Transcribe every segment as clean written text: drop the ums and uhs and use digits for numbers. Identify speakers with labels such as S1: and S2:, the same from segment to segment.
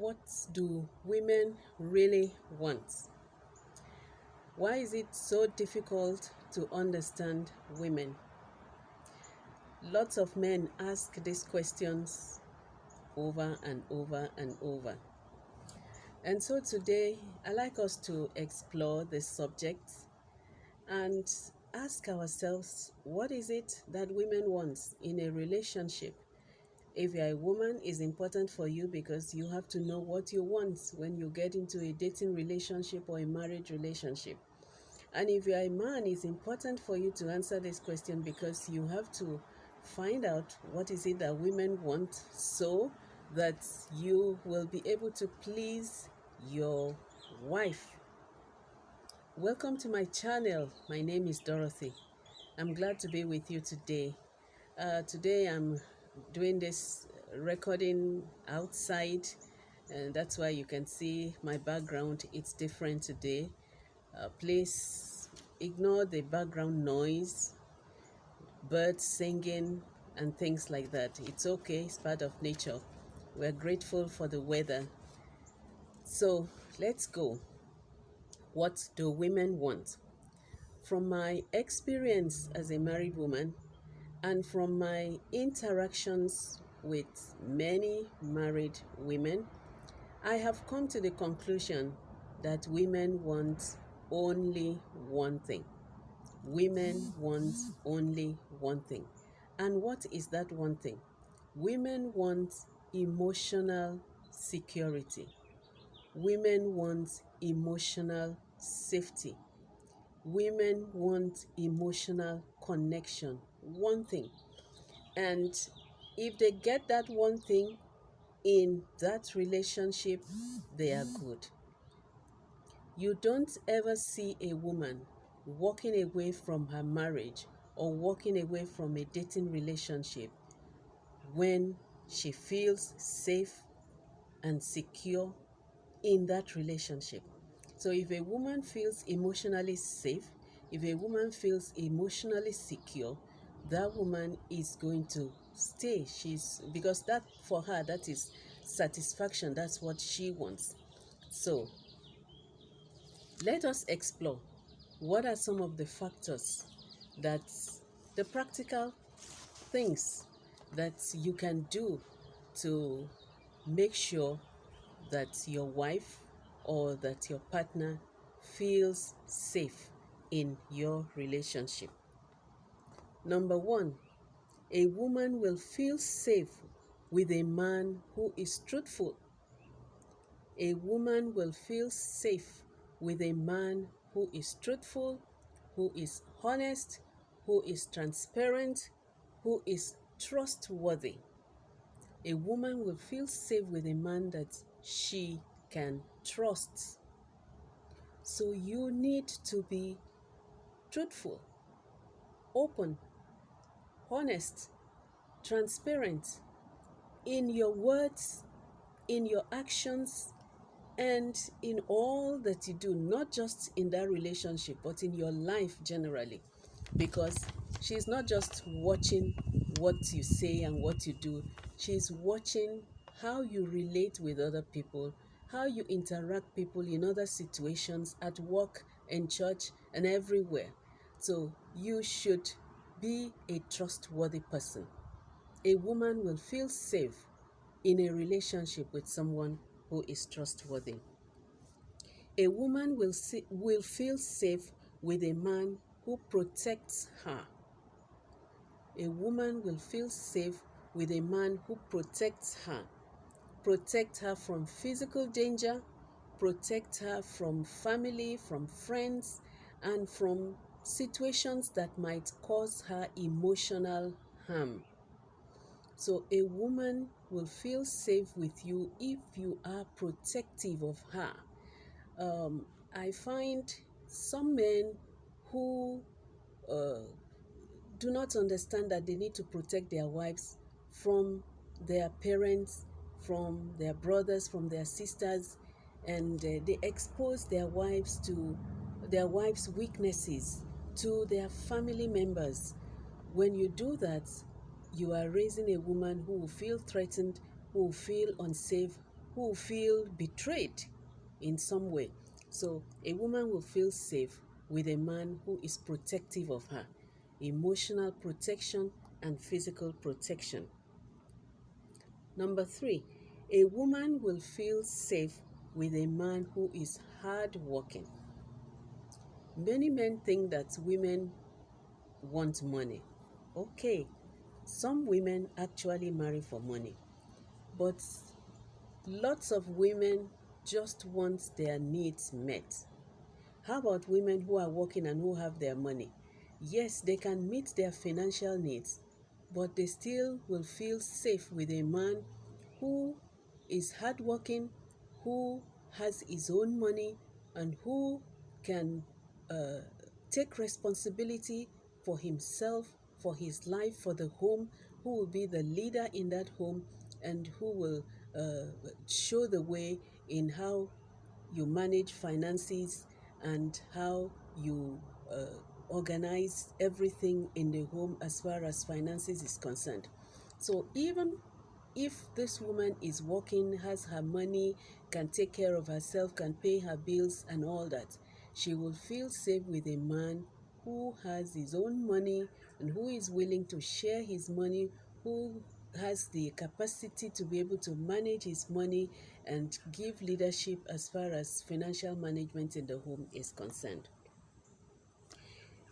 S1: What do women really want? Why is it so difficult to understand women? Lots of men ask these questions over and over and over. And so today, I like us to explore this subject and ask ourselves, what is it that women want in a relationship? If you're a woman, it's important for you because you have to know what you want when you get into a dating relationship or a marriage relationship. And if you're a man, it's important for you to answer this question because you have to find out what is it that women want so that you will be able to please your wife. Welcome to my channel. My name is Dorothy. I'm glad to be with you today. Today I'm doing this recording outside, and that's why you can see my background. It's different today. Please ignore the background noise, birds singing and things like that. It's okay, it's part of nature. We're grateful for the weather. So let's go. What do women want? From my experience as a married woman and from my interactions with many married women, I have come to the conclusion that women want only one thing. Women want only one thing. And what is that one thing? Women want emotional security. Women want emotional safety. Women want emotional connection. One thing. And if they get that one thing in that relationship, they are good. You don't ever see a woman walking away from her marriage or walking away from a dating relationship when she feels safe and secure in that relationship. So if a woman feels emotionally safe, if a woman feels emotionally secure, that woman is going to stay. Because that for her, that is satisfaction. That's what she wants. So let us explore what are some of the factors that the practical things that you can do to make sure that your wife or that your partner feels safe in your relationship. Number one, a woman will feel safe with a man who is truthful. A woman will feel safe with a man who is truthful, who is honest, who is transparent, who is trustworthy. A woman will feel safe with a man that she can trust. So you need to be truthful, open, honest, transparent in your words, in your actions, and in all that you do, not just in that relationship, but in your life generally. Because she's not just watching what you say and what you do, she's watching how you relate with other people, how you interact people in other situations, at work, in church, and everywhere. So you should be a trustworthy person. A woman will feel safe in a relationship with someone who is trustworthy. A woman will feel safe with a man who protects her. A woman will feel safe with a man who protects her. Protect her from physical danger, protect her from family, from friends, and from situations that might cause her emotional harm. So a woman will feel safe with you if you are protective of her. I find some men who uh, do not understand that they need to protect their wives from their parents, from their brothers, from their sisters, and they expose their wives weaknesses to their family members. When you do that, you are raising a woman who will feel threatened, who will feel unsafe who feel betrayed in some way. So a woman will feel safe with a man who is protective of her, emotional protection and physical protection. Number three, a woman will feel safe with a man who is hardworking. Many men think that women want money. Okay, some women actually marry for money, but lots of women just want their needs met. How about women who are working and who have their money? Yes, they can meet their financial needs, but they still will feel safe with a man who is hardworking, who has his own money, and who can uh, take responsibility for himself, for his life, for the home, who will be the leader in that home, and who will show the way in how you manage finances and how you uh, organize everything in the home as far as finances is concerned. So even if this woman is working, has her money, can take care of herself, can pay her bills and all that, she will feel safe with a man who has his own money and who is willing to share his money, who has the capacity to be able to manage his money and give leadership as far as financial management in the home is concerned.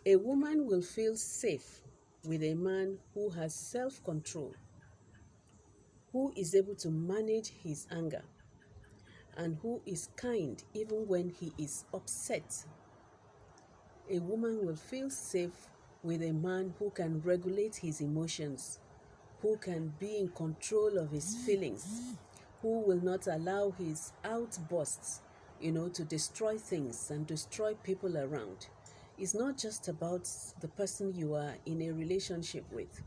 S1: A woman will feel safe with a man who has self-control, who is able to manage his anger, and who is kind even when he is upset. A woman will feel safe with a man who can regulate his emotions, who can be in control of his feelings, who will not allow his outbursts, to destroy things and destroy people around. It's not just about the person you are in a relationship with.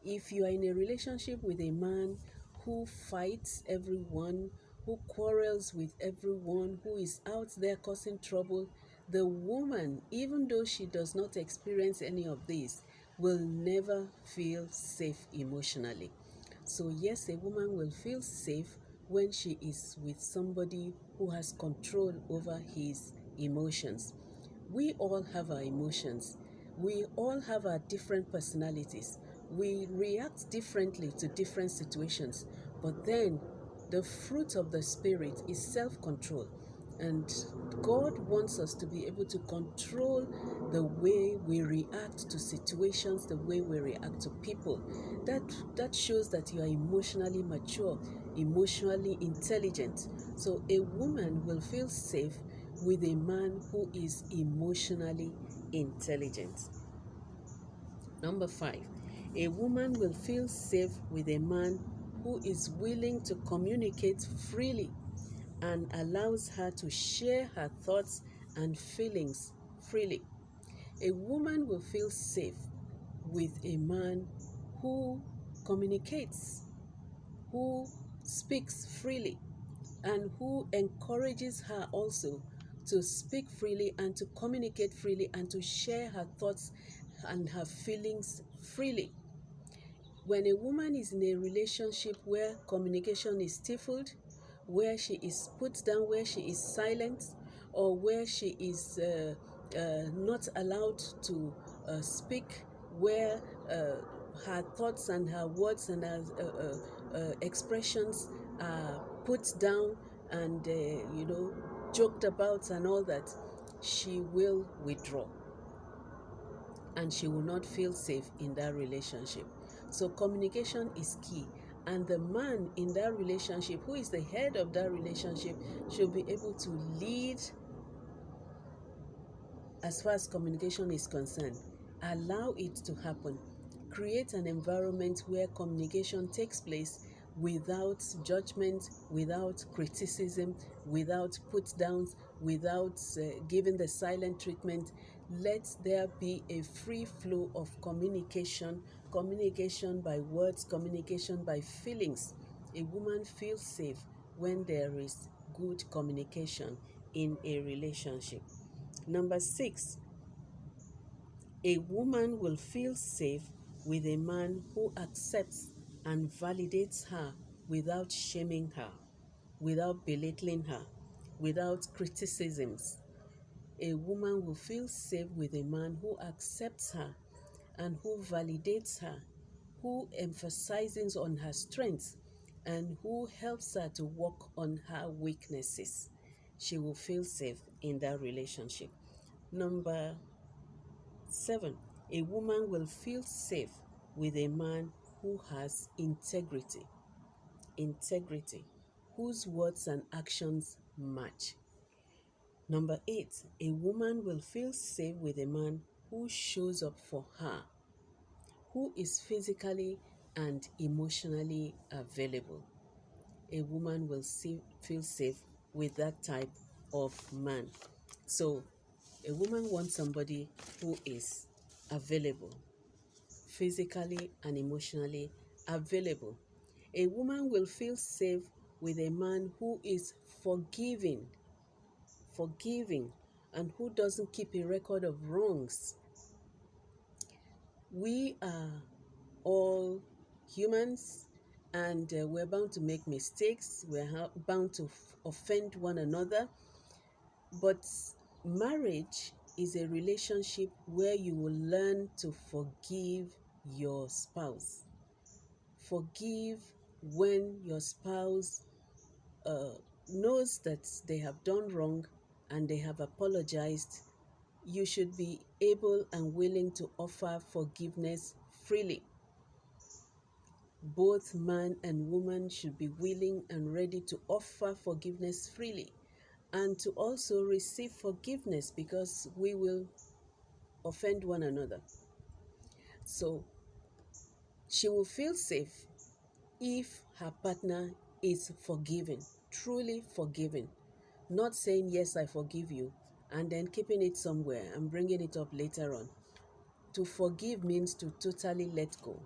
S1: If you are in a relationship with a man who fights everyone, who quarrels with everyone, who is out there causing trouble, the woman, even though she does not experience any of these, will never feel safe emotionally. So, yes, a woman will feel safe when she is with somebody who has control over his emotions. We all have our emotions. We all have our different personalities. We react differently to different situations. But then the fruit of the Spirit is self-control. And God wants us to be able to control the way we react to situations, the way we react to people. That shows that you are emotionally mature, emotionally intelligent. So a woman will feel safe with a man who is emotionally intelligent. Number five, a woman will feel safe with a man who is willing to communicate freely and allows her to share her thoughts and feelings freely. A woman will feel safe with a man who communicates, who speaks freely, and who encourages her also to speak freely and to communicate freely and to share her thoughts and her feelings freely. When a woman is in a relationship where communication is stifled, where she is put down, where she is silent, or where she is not allowed to speak, where her thoughts and her words and her expressions are put down and joked about and all that, she will withdraw and she will not feel safe in that relationship. So communication is key, and the man in that relationship, who is the head of that relationship, should be able to lead as far as communication is concerned. Allow it to happen. Create an environment where communication takes place without judgment, without criticism, without put downs, without giving the silent treatment. Let there be a free flow of communication, communication by words, communication by feelings. A woman feels safe when there is good communication in a relationship. Number six, a woman will feel safe with a man who accepts and validates her without shaming her. without belittling her, without criticisms. A woman will feel safe with a man who accepts her and who validates her, who emphasizes on her strengths, and who helps her to work on her weaknesses. She will feel safe in that relationship. Number 7, a woman will feel safe with a man who has integrity. Integrity, whose words and actions match. Number 8, a woman will feel safe with a man who shows up for her, who is physically and emotionally available. A woman will feel safe with that type of man. So, a woman wants somebody who is available, physically and emotionally available. A woman will feel safe with a man who is forgiving, and who doesn't keep a record of wrongs. We are all humans, and we're bound to make mistakes. We're bound to offend one another. But marriage is a relationship where you will learn to forgive your spouse. Forgive when your spouse uh, knows that they have done wrong and they have apologized. You should be able and willing to offer forgiveness freely. Both man and woman should be willing and ready to offer forgiveness freely, and to also receive forgiveness, because we will offend one another. So she will feel safe if her partner is forgiving, truly forgiving, not saying, yes, I forgive you, and then keeping it somewhere and bringing it up later on. To forgive means to totally let go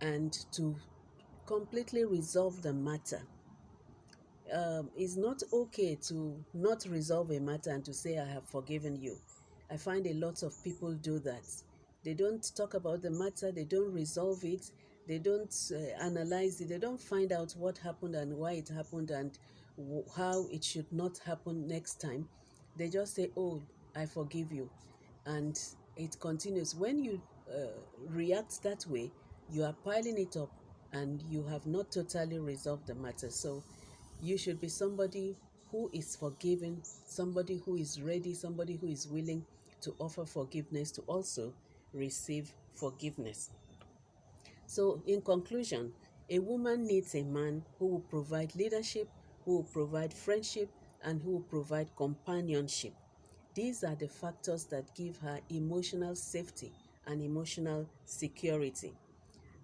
S1: and to completely resolve the matter. It's not okay to not resolve a matter and to say, I have forgiven you. I find a lot of people do that. They don't talk about the matter, they don't resolve it, they don't analyze it, they don't find out what happened and why it happened and how it should not happen next time. They just say, oh, I forgive you. And it continues. When you react that way, you are piling it up and you have not totally resolved the matter. So you should be somebody who is forgiving, somebody who is ready, somebody who is willing to offer forgiveness, to also receive forgiveness. So, in conclusion, a woman needs a man who will provide leadership, who will provide friendship, and who will provide companionship. These are the factors that give her emotional safety and emotional security.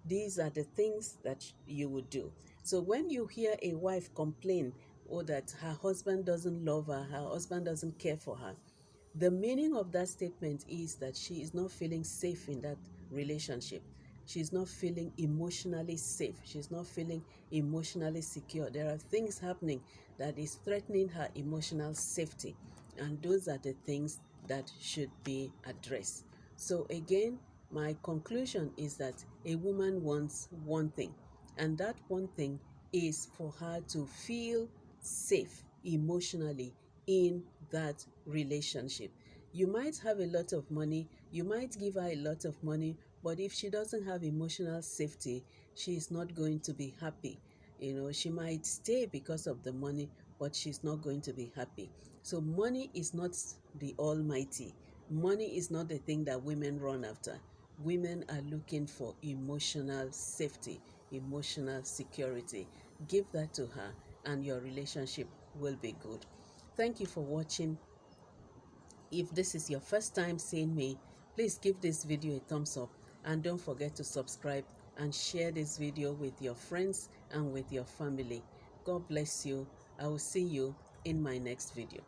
S1: These are the things that you would do. So when you hear a wife complain, or that her husband doesn't love her, her husband doesn't care for her, the meaning of that statement is that she is not feeling safe in that relationship. She's not feeling emotionally safe. She's not feeling emotionally secure. There are things happening that is threatening her emotional safety. And those are the things that should be addressed. So again, my conclusion is that a woman wants one thing, and that one thing is for her to feel safe emotionally in that relationship. You might have a lot of money, you might give her a lot of money, but if she doesn't have emotional safety, she is not going to be happy. She might stay because of the money, but she's not going to be happy. So money is not the almighty. Money is not the thing that women run after. Women are looking for emotional safety, emotional security. Give that to her, and your relationship will be good. Thank you for watching. If this is your first time seeing me, please give this video a thumbs up, and don't forget to subscribe and share this video with your friends and with your family. God bless you. I will see you in my next video.